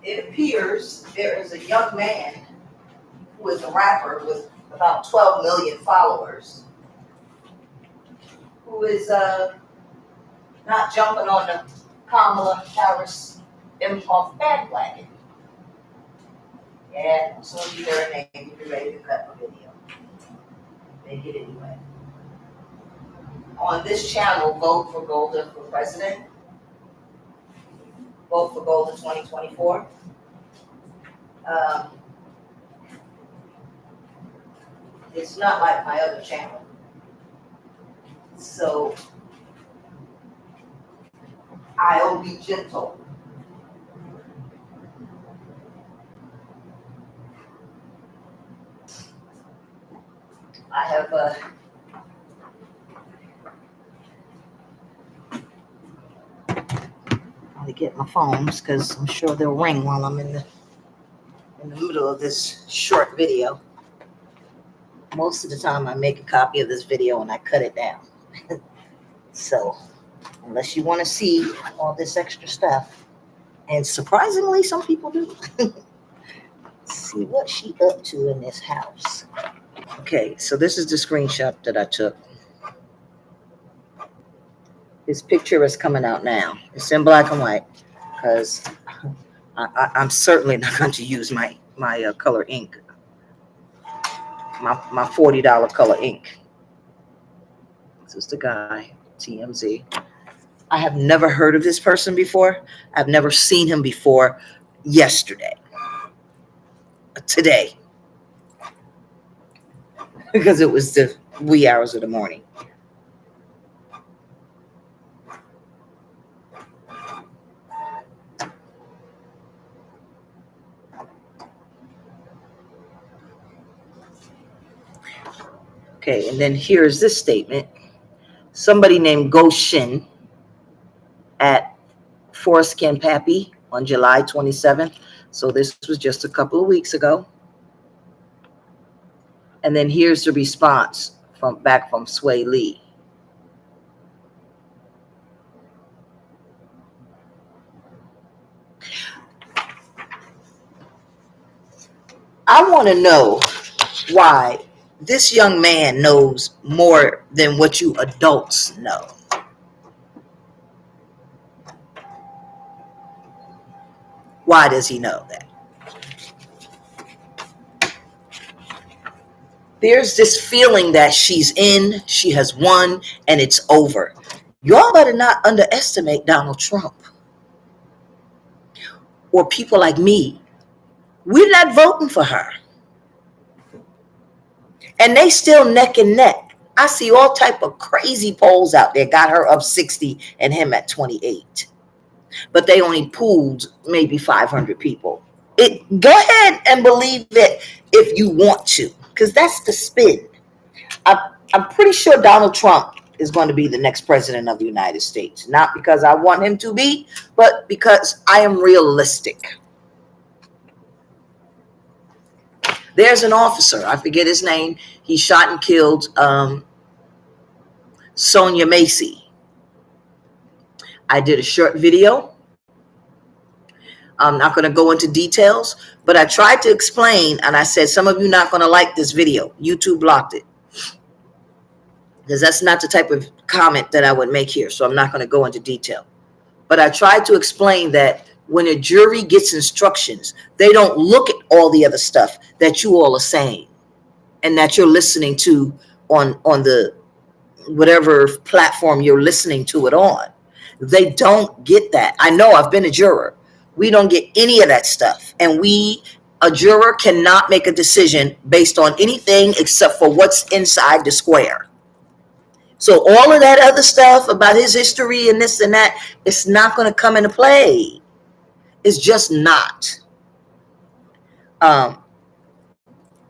it appears there is a young man who is a rapper with about 12 million followers who is not jumping on the Kamala Harris improv bandwagon. Yeah, so you hear a name, you're ready to cut the video. Make it anyway. On this channel, Vote for Golda for President. Vote for Golda 2024. It's not like my other channel. So I'll be gentle. I have to get my phones because I'm sure they'll ring while I'm in the middle of this short video. Most of the time I make a copy of this video and I cut it down. So unless you want to see all this extra stuff, and surprisingly some people do. See what she up to in this house. Okay, so this is the screenshot that I took. This picture is coming out now. It's in black and white because I'm certainly not going to use my color ink, my $40 color ink. This is the guy, TMZ. I have never heard of this person before. I've never seen him before yesterday. Today. Because it was the wee hours of the morning. Okay, and then here's this statement. Somebody named Goshen at Forest Campapi on July 27th. So this was just a couple of weeks ago. And then here's the response back from Swae Lee. I want to know why this young man knows more than what you adults know. Why does he know that? There's this feeling that she's in, she has won, and it's over. Y'all better not underestimate Donald Trump or people like me. We're not voting for her. And they still neck and neck. I see all type of crazy polls out there. Got her up 60 and him at 28. But they only pooled maybe 500 people. Go ahead and believe it if you want to, because that's the spin. I'm pretty sure Donald Trump is going to be the next president of the United States. Not because I want him to be, but because I am realistic. There's an officer, I forget his name. He shot and killed Sonia Macy. I did a short video. I'm not going to go into details, but I tried to explain, and I said, some of you not going to like this video. YouTube blocked it. Because that's not the type of comment that I would make here, so I'm not going to go into detail. But I tried to explain that when a jury gets instructions, they don't look at all the other stuff that you all are saying and that you're listening to on the whatever platform you're listening to it on. They don't get that. I know, I've been a juror. We don't get any of that stuff. And a juror cannot make a decision based on anything except for what's inside the square. So all of that other stuff about his history and this and that, it's not going to come into play. It's just not.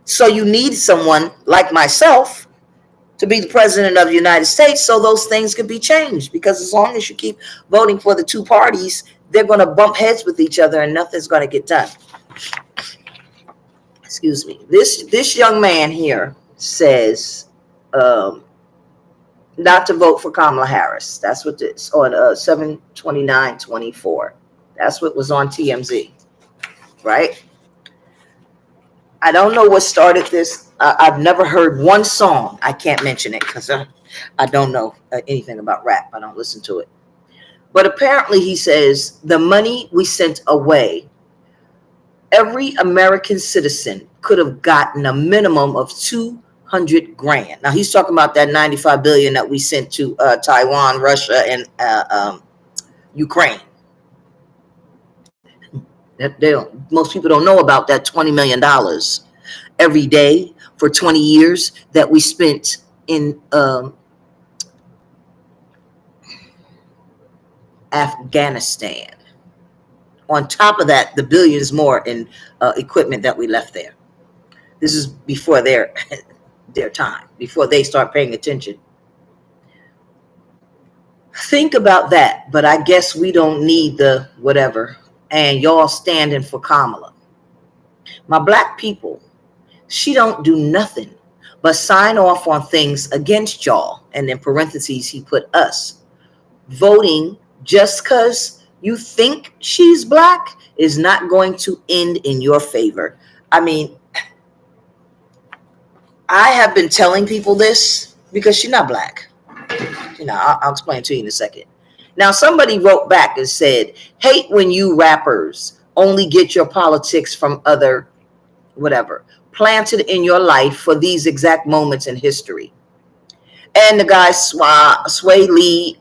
So you need someone like myself to be the president of the United States so those things can be changed. Because as long as you keep voting for the two parties, they're going to bump heads with each other and nothing's going to get done. Excuse me. This young man here says not to vote for Kamala Harris. That's what it's on 7/29/24. That's what was on TMZ. right? I don't know what started this. I've never heard one song. I can't mention it because I don't know anything about rap. I don't listen to it. But apparently he says the money we sent away, every American citizen could have gotten a minimum of 200 grand. Now he's talking about that 95 billion that we sent to Taiwan, Russia, and Ukraine. Most people don't know about that $20 million every day for 20 years that we spent in Afghanistan. On top of that, the billions more in equipment that we left there. This is before their time, before they start paying attention. Think about that. But I guess we don't need the whatever. And y'all standing for Kamala. My black people, she don't do nothing but sign off on things against y'all. And in parentheses, he put us. Voting just because you think she's black is not going to end in your favor. I mean, I have been telling people this because she's not black. You know, I'll explain to you in a second. Now, somebody wrote back and said, hate when you rappers only get your politics from other whatever, planted in your life for these exact moments in history. And the guy, Swae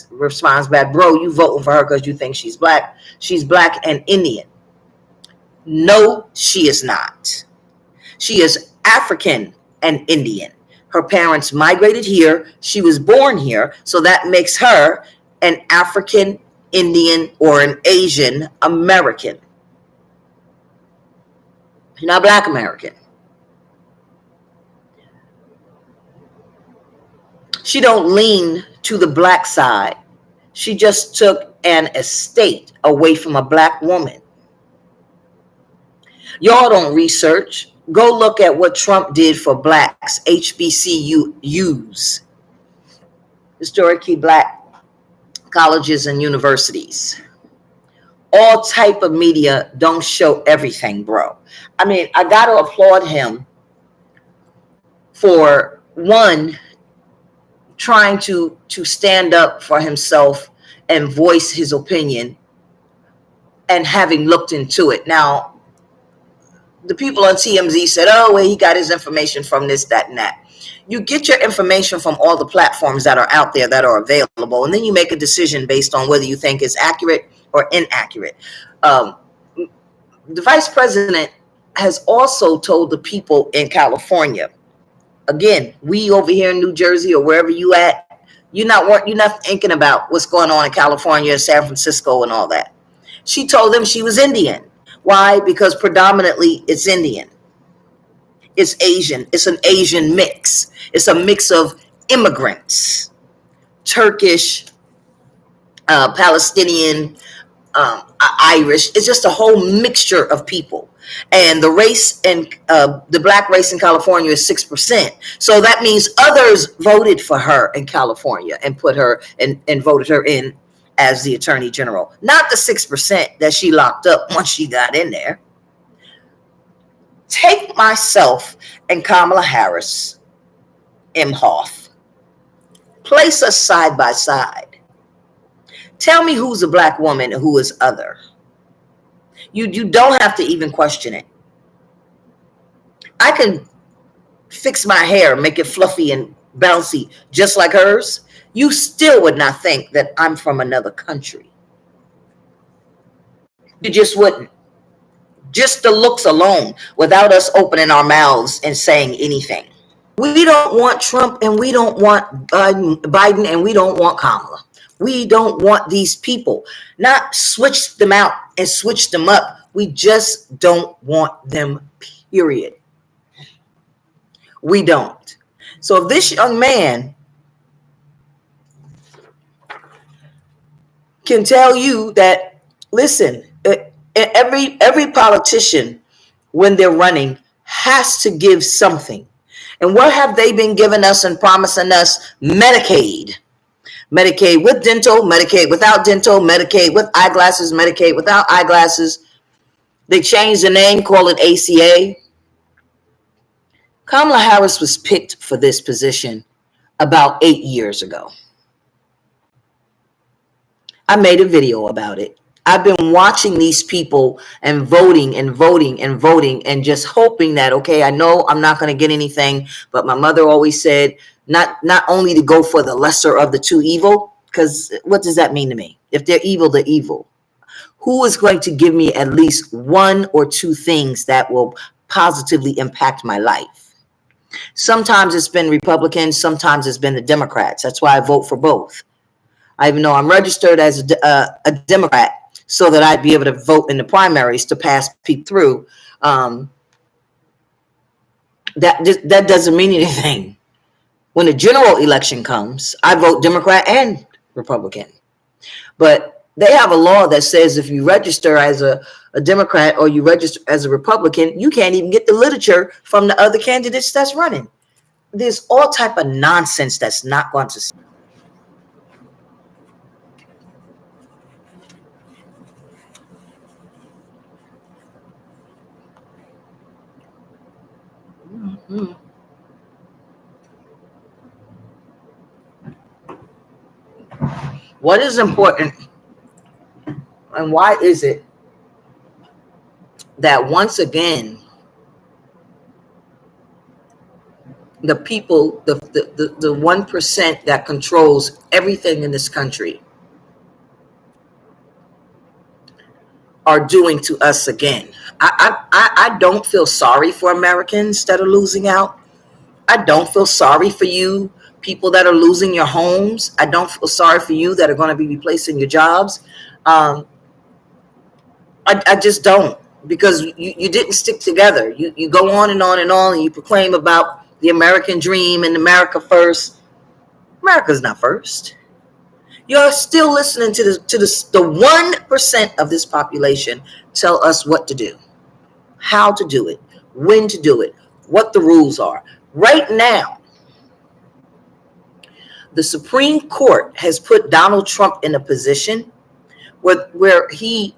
responds back, bro, you voting for her because you think she's black. She's black and Indian. No, she is not. She is African and Indian. Her parents migrated here. She was born here. So that makes her an African Indian or an Asian American. She's not black American. She don't lean to the black side. She just took an estate away from a black woman. Y'all don't research. Go look at what Trump did for blacks, HBCUs, historically black colleges and universities. All type of media don't show everything, bro. I mean, I got to applaud him for, one, trying to stand up for himself and voice his opinion and having looked into it. Now, the people on TMZ said, oh, well, he got his information from this, that, and that. You get your information from all the platforms that are out there that are available, and then you make a decision based on whether you think it's accurate or inaccurate. The vice president has also told the people in California, again, we over here in New Jersey or wherever you at, you're not thinking about what's going on in California, San Francisco, and all that. She told them she was Indian. Why? Because predominantly it's Indian. It's Asian. It's an Asian mix. It's a mix of immigrants, Turkish, Palestinian, Irish. It's just a whole mixture of people. And the race and the black race in California is 6%. So that means others voted for her in California and put her and voted her in as the attorney general, not the 6% that she locked up once she got in there. Take myself and Kamala Harris, Imhoff, place us side by side. Tell me who's a black woman and who is other. You don't have to even question it. I can fix my hair, make it fluffy and bouncy just like hers. You still would not think that I'm from another country. You just wouldn't. Just the looks alone, without us opening our mouths and saying anything. We don't want Trump and we don't want Biden and we don't want Kamala. We don't want these people. Not switch them out and switch them up. We just don't want them, period. We don't. So if this young man can tell you that, listen, every politician, when they're running, has to give something. And what have they been giving us and promising us? Medicaid. Medicaid with dental, Medicaid without dental, Medicaid with eyeglasses, Medicaid without eyeglasses. They changed the name, call it ACA. Kamala Harris was picked for this position about 8 years ago. I made a video about it. I've been watching these people and voting and voting and voting and just hoping that, okay, I know I'm not going to get anything, but my mother always said not only to go for the lesser of the two evil, because what does that mean to me? If they're evil, they're evil. Who is going to give me at least one or two things that will positively impact my life? Sometimes it's been Republicans, sometimes it's been the Democrats. That's why I vote for both. Even though I'm registered as a Democrat, so that I'd be able to vote in the primaries to pass people through. That doesn't mean anything. When the general election comes, I vote Democrat and Republican. But they have a law that says if you register as a Democrat or you register as a Republican, you can't even get the literature from the other candidates that's running. There's all type of nonsense that's not going to. Mm-hmm. What is important and why is it that once again the people, the 1% that controls everything in this country are doing to us again? I don't feel sorry for Americans that are losing out. I don't feel sorry for you people that are losing your homes. I don't feel sorry for you that are going to be replacing your jobs. I just don't, because you didn't stick together. You go on and on and on, and you proclaim about the American dream and America first. America's not first. You're still listening to the 1% of this population tell us what to do, how to do it, when to do it, what the rules are. Right now, the Supreme Court has put Donald Trump in a position where he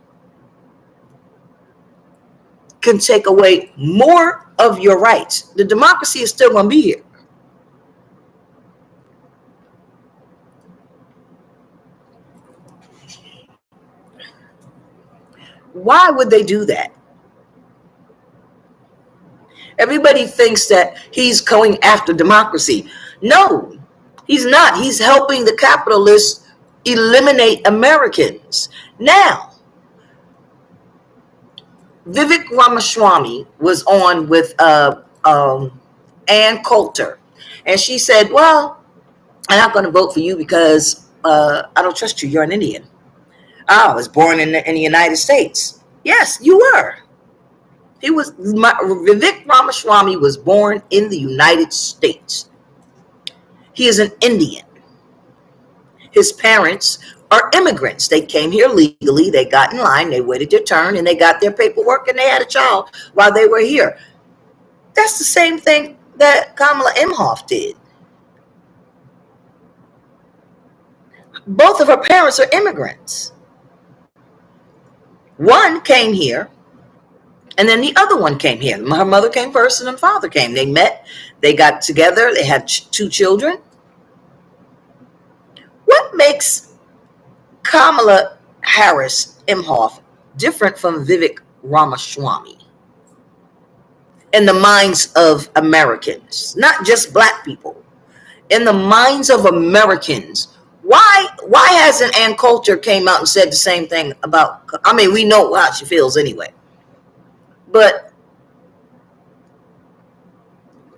can take away more of your rights. The democracy is still going to be here. Why would they do that? Everybody thinks that he's going after democracy. No, he's not. He's helping the capitalists eliminate Americans. Now, Vivek Ramaswamy was on with Ann Coulter, and she said, well, I'm not going to vote for you because I don't trust you. You're an Indian. I was born in the United States. Yes, you were. Vivek Ramaswamy was born in the United States. He is an Indian. His parents are immigrants. They came here legally. They got in line. They waited their turn, and they got their paperwork, and they had a child while they were here. That's the same thing that Kamala Imhoff did. Both of her parents are immigrants. One came here, and then the other one came here. Her mother came first, and her father came. They met. They got together. They had 2 children. What makes Kamala Harris Imhoff different from Vivek Ramaswamy in the minds of Americans, not just black people, in the minds of Americans? Why hasn't Ann Coulter came out and said the same thing about, I mean, we know how she feels anyway, but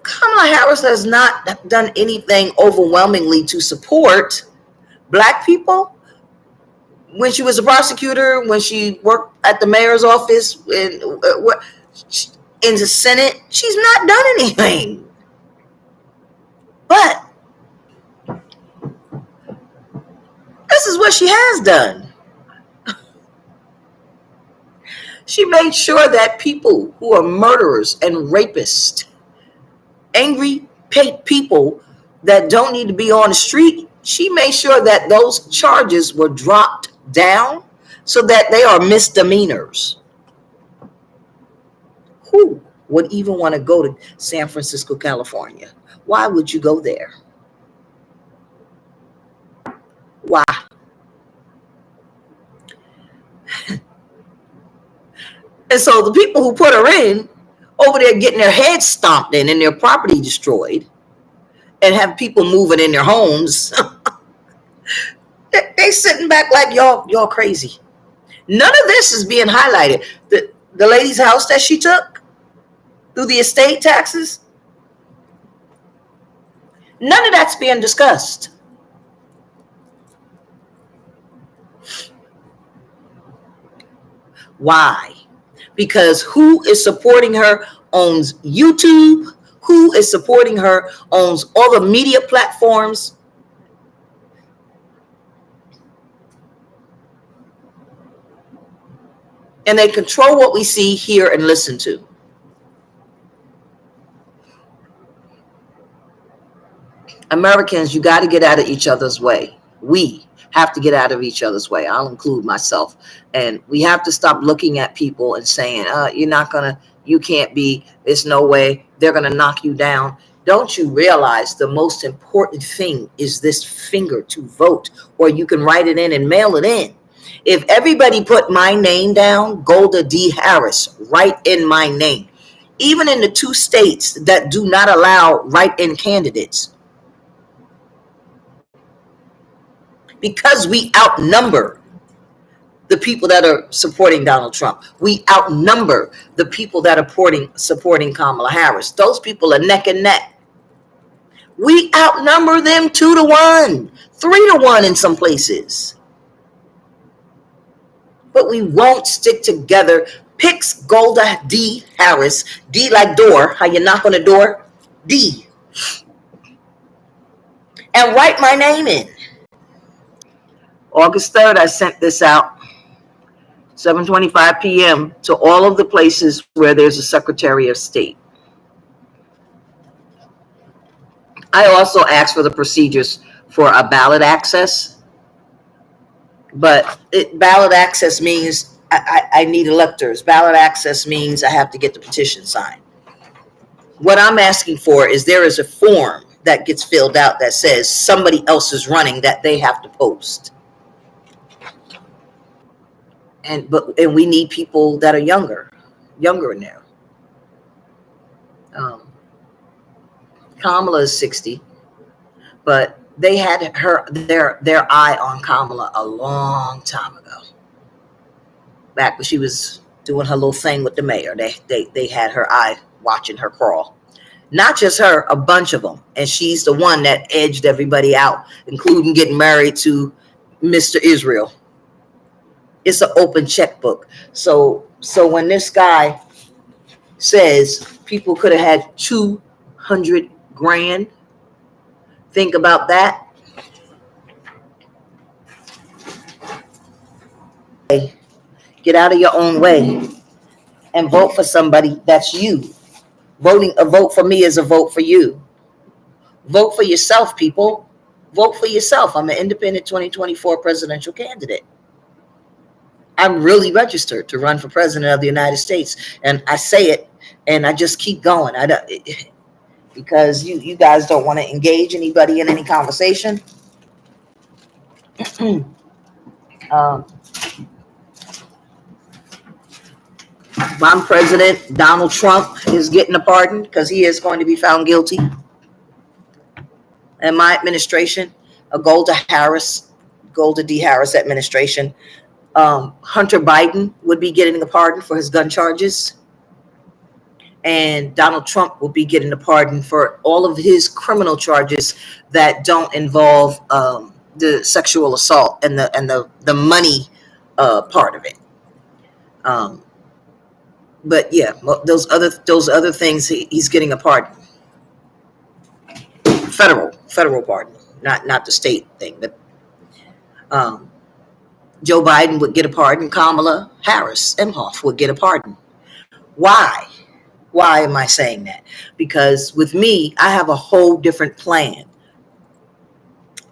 Kamala Harris has not done anything overwhelmingly to support black people. When she was a prosecutor, when she worked at the mayor's office, in the Senate, she's not done anything. But this is what she has done. She made sure that people who are murderers and rapists, angry people that don't need to be on the street, she made sure that those charges were dropped down so that they are misdemeanors. Who would even want to go to San Francisco, California? Why would you go there? Why? And so the people who put her in over there getting their heads stomped in and their property destroyed and have people moving in their homes, they sitting back like y'all crazy. None of this is being highlighted. The lady's house that she took through the estate taxes, none of that's being discussed. Why? Because who is supporting her owns YouTube. Who is supporting her owns all the media platforms. And they control what we see, hear, and listen to. Americans, you got to get out of each other's way. We have to get out of each other's way. I'll include myself. And we have to stop looking at people and saying, you can't be, there's no way, they're going to knock you down. Don't you realize the most important thing is this finger to vote, or you can write it in and mail it in. If everybody put my name down, Golda D. Harris, write in my name. Even in the 2 states that do not allow write-in candidates, because we outnumber the people that are supporting Donald Trump. We outnumber the people that are supporting Kamala Harris. Those people are neck and neck. We outnumber them 2-1, 3-1 in some places. But we won't stick together. Picks Golda D. Harris. D like door. How you knock on the door? D. And write my name in. August 3rd, I sent this out, 7:25 p.m. to all of the places where there's a Secretary of State. I also asked for the procedures for a ballot access, but ballot access means I need electors. Ballot access means I have to get the petition signed. What I'm asking for is there is a form that gets filled out that says somebody else is running that they have to post. And we need people that are younger in there. Kamala is 60, but they had their eye on Kamala a long time ago. Back when she was doing her little thing with the mayor, they had her eye watching her crawl. Not just her, a bunch of them, and she's the one that edged everybody out, including getting married to Mr. Israel. It's an open checkbook. So when this guy says people could have had 200 grand, think about that. Get out of your own way and vote for somebody that's you. A vote for me is a vote for you. Vote for yourself, people. Vote for yourself. I'm an independent 2024 presidential candidate. I'm really registered to run for president of the United States. And I say it, and I just keep going. Because you guys don't want to engage anybody in any conversation. If I'm president, Donald Trump is getting a pardon because he is going to be found guilty. And my administration, a Golda D. Harris administration, Hunter Biden would be getting a pardon for his gun charges. And Donald Trump will be getting a pardon for all of his criminal charges that don't involve the sexual assault and the money part of it. But yeah, those other things, he's getting a pardon. Federal pardon, not the state thing. But Joe Biden would get a pardon. Kamala Harris Emhoff would get a pardon. Why? Why am I saying that? Because with me, I have a whole different plan,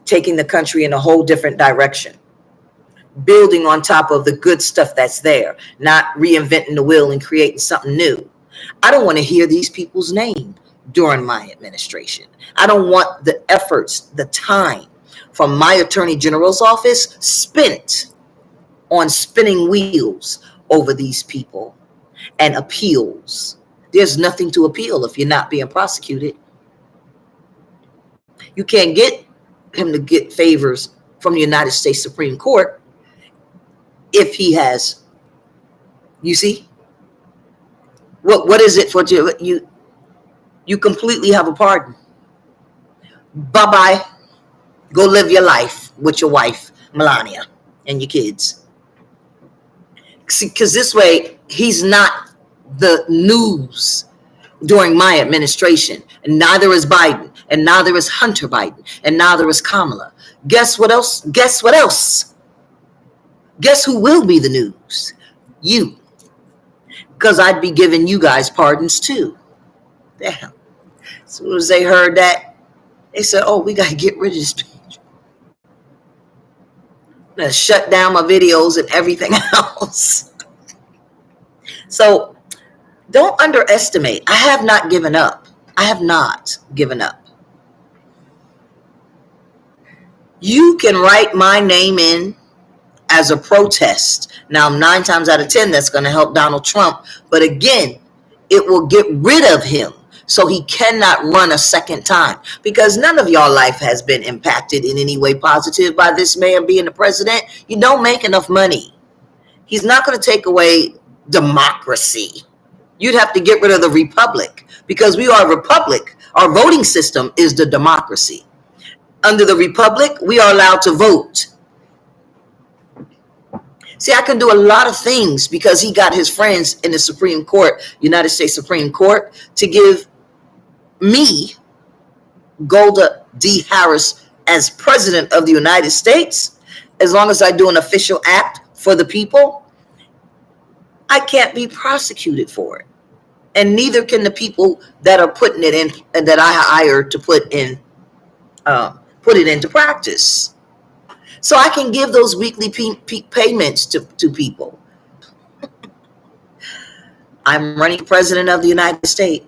taking the country in a whole different direction, building on top of the good stuff that's there, not reinventing the wheel and creating something new. I don't want to hear these people's name during my administration. I don't want the efforts, the time from my attorney general's office spent on spinning wheels over these people and appeals. There's nothing to appeal if you're not being prosecuted. You can't get him to get favors from the United States Supreme Court if he has, you see, what is it for you? You completely have a pardon. Bye-bye. Go live your life with your wife, Melania, and your kids. Because this way, he's not the news during my administration. And neither is Biden. And neither is Hunter Biden. And neither is Kamala. Guess what else? Guess what else? Guess who will be the news? You. Because I'd be giving you guys pardons too. Damn. As soon as they heard that, they said, oh, we got to get rid of this page. I'm going to shut down my videos and everything else. So don't underestimate. I have not given up. I have not given up. You can write my name in as a protest. Now, 9 times out of 10, that's going to help Donald Trump. But again, it will get rid of him. So he cannot run a second time, because none of y'all life has been impacted in any way positive by this man being the president. You don't make enough money. He's not going to take away democracy. You'd have to get rid of the republic, because we are a republic. Our voting system is the democracy. Under the republic, we are allowed to vote. See, I can do a lot of things because he got his friends in the Supreme Court, United States Supreme Court, to give me, Golda D. Harris, as president of the United States. As long as I do an official act for the people, I can't be prosecuted for it. And neither can the people that are putting it in, and that I hired to put it into practice. So I can give those weekly payments to people. I'm running president of the United States.